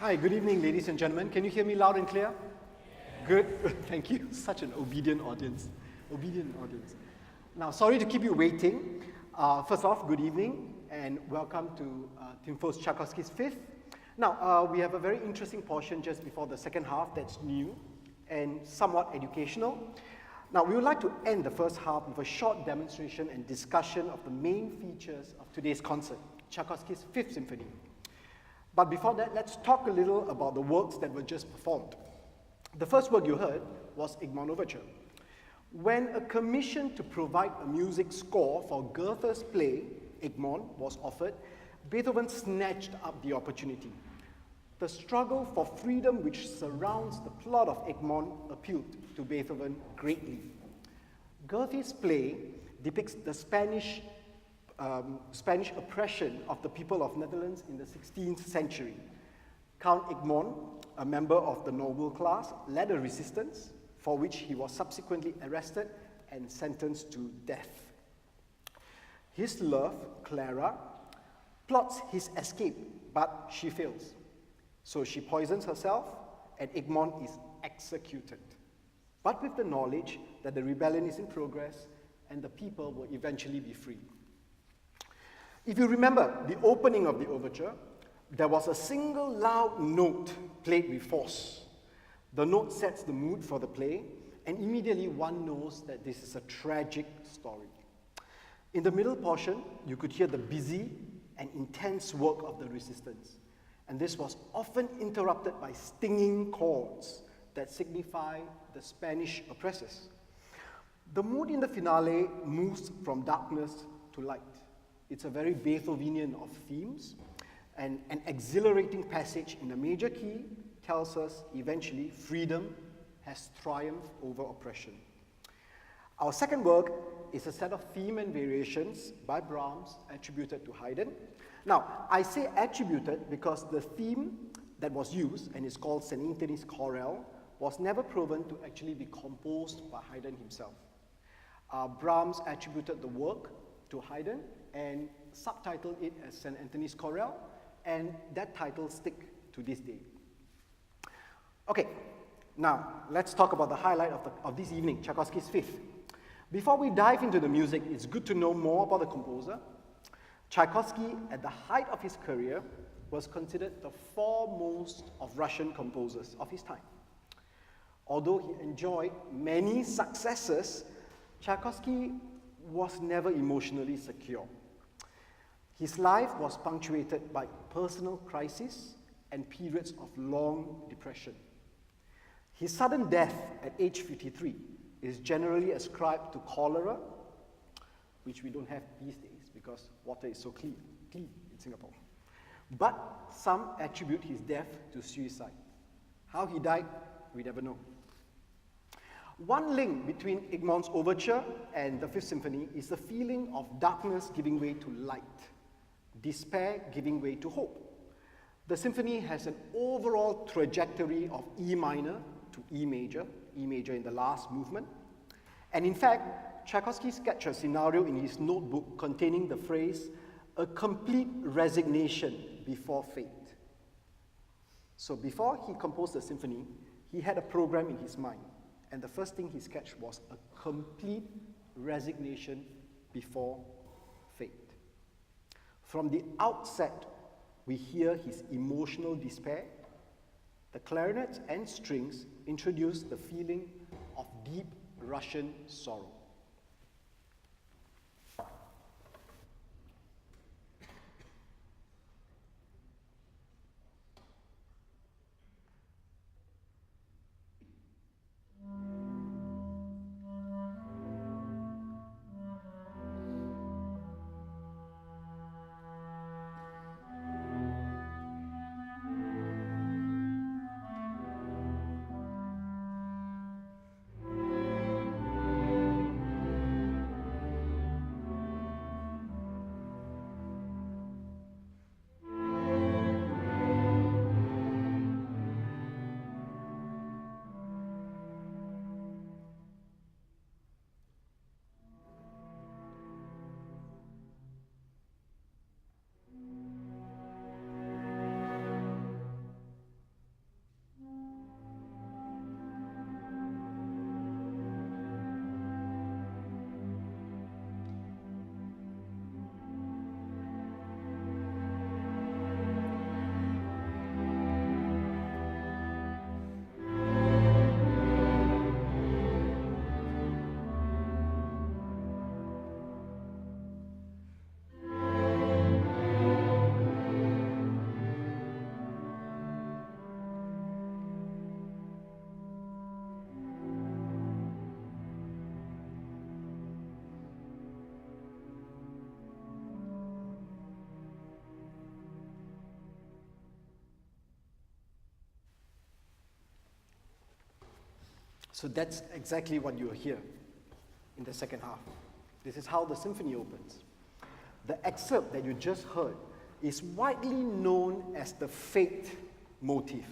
Hi, good evening, ladies and gentlemen. Can you hear me loud and clear? Good, thank you. Such an obedient audience. Obedient audience. Now, sorry to keep you waiting. First off, good evening and welcome to TYMFO's Tchaikovsky's Fifth. Now, we have a very interesting portion just before the second half that's new and somewhat educational. Now, we would like to end the first half with a short demonstration and discussion of the main features of today's concert, Tchaikovsky's Fifth Symphony. But before that, let's talk a little about the works that were just performed. The first work you heard was Egmont Overture. When a commission to provide a music score for Goethe's play, Egmont, was offered, Beethoven snatched up the opportunity. The struggle for freedom which surrounds the plot of Egmont appealed to Beethoven greatly. Goethe's play depicts the Spanish oppression of the people of Netherlands in the 16th century. Count Egmont, a member of the noble class, led a resistance for which he was subsequently arrested and sentenced to death. His love, Clara, plots his escape, but she fails. So she poisons herself and Egmont is executed, but with the knowledge that the rebellion is in progress and the people will eventually be free. If you remember the opening of the overture, there was a single loud note played with force. The note sets the mood for the play, and immediately one knows that this is a tragic story. In the middle portion, you could hear the busy and intense work of the resistance, and this was often interrupted by stinging chords that signify the Spanish oppressors. The mood in the finale moves from darkness to light. It's a very Beethovenian of themes, and an exhilarating passage in the major key tells us eventually freedom has triumphed over oppression. Our second work is a set of theme and variations by Brahms attributed to Haydn. Now, I say attributed because the theme that was used, and is called St. Anthony's Chorale, was never proven to actually be composed by Haydn himself. Brahms attributed the work to Haydn and subtitled it as St. Anthony's Chorale, and that title sticks to this day. Okay, now let's talk about the highlight of this evening, Tchaikovsky's Fifth. Before we dive into the music, it's good to know more about the composer. Tchaikovsky, at the height of his career, was considered the foremost of Russian composers of his time. Although he enjoyed many successes, Tchaikovsky was never emotionally secure. His life was punctuated by personal crises and periods of long depression. His sudden death at age 53 is generally ascribed to cholera, which we don't have these days because water is so clean in Singapore. But some attribute his death to suicide. How he died, we never know. One link between Egmont's overture and the Fifth Symphony is the feeling of darkness giving way to light, despair giving way to hope. The symphony has an overall trajectory of E minor to E major in the last movement. And in fact, Tchaikovsky sketched a scenario in his notebook containing the phrase, "a complete resignation before fate." So before he composed the symphony, he had a program in his mind. And the first thing he sketched was a complete resignation before fate. From the outset, we hear his emotional despair. The clarinets and strings introduce the feeling of deep Russian sorrow. So that's exactly what you'll hear in the second half. This is how the symphony opens. The excerpt that you just heard is widely known as the fate motif.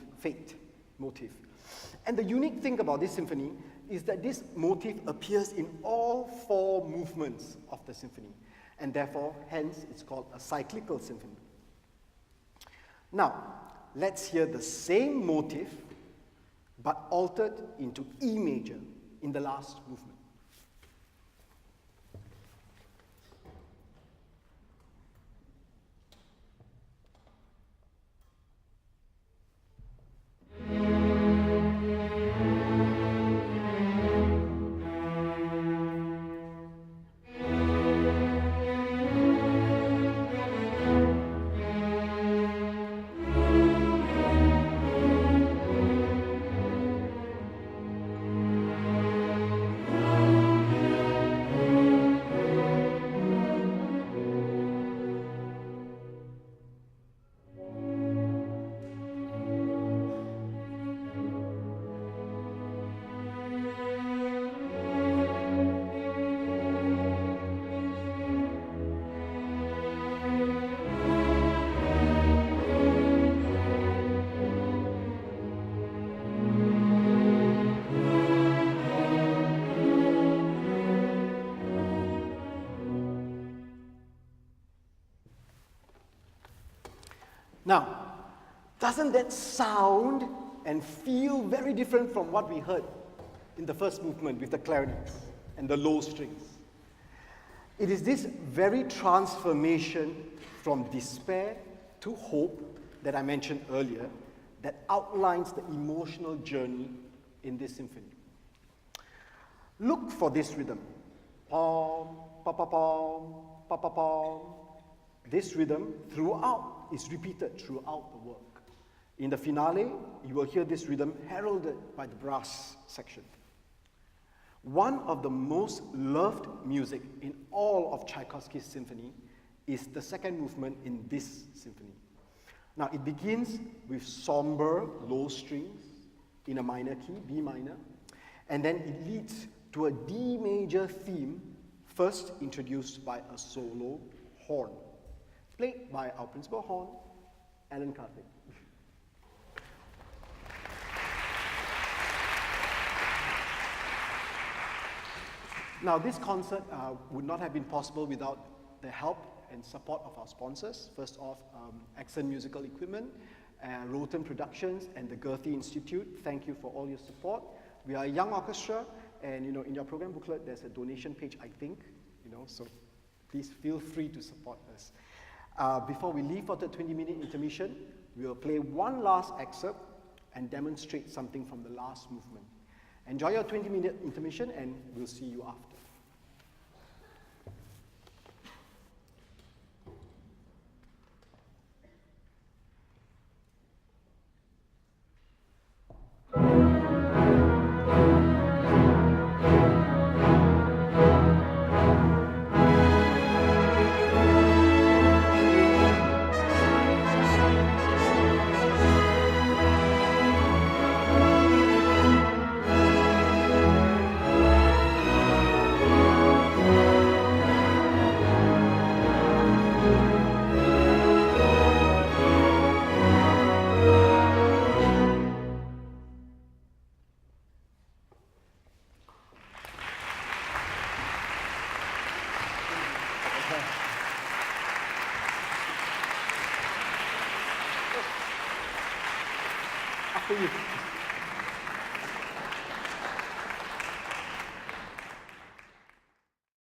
And the unique thing about this symphony is that this motif appears in all 4 movements of the symphony, and therefore, hence, it's called a cyclical symphony. Now, let's hear the same motif, but altered into E major in the last movement. Now, doesn't that sound and feel very different from what we heard in the first movement with the clarinets and the low strings? It is this very transformation from despair to hope that I mentioned earlier that outlines the emotional journey in this symphony. Look for this rhythm. Pom, pa pa pom, pa pa pom. This rhythm throughout is repeated throughout the work. In the finale, you will hear this rhythm heralded by the brass section. One of the most loved music in all of Tchaikovsky's symphony is the second movement in this symphony. Now, it begins with somber low strings in a minor key, B minor, and then it leads to a D major theme, first introduced by a solo horn, played by our principal horn, Alan Carthy. Now, this concert would not have been possible without the help and support of our sponsors. First off, Accent Musical Equipment, Rolton Productions, and the Gerthy Institute. Thank you for all your support. We are a young orchestra, and in your program booklet, there's a donation page, I think, so please feel free to support us. Before we leave for the 20-minute intermission, we will play one last excerpt and demonstrate something from the last movement. Enjoy your 20-minute intermission, and we'll see you after. After you.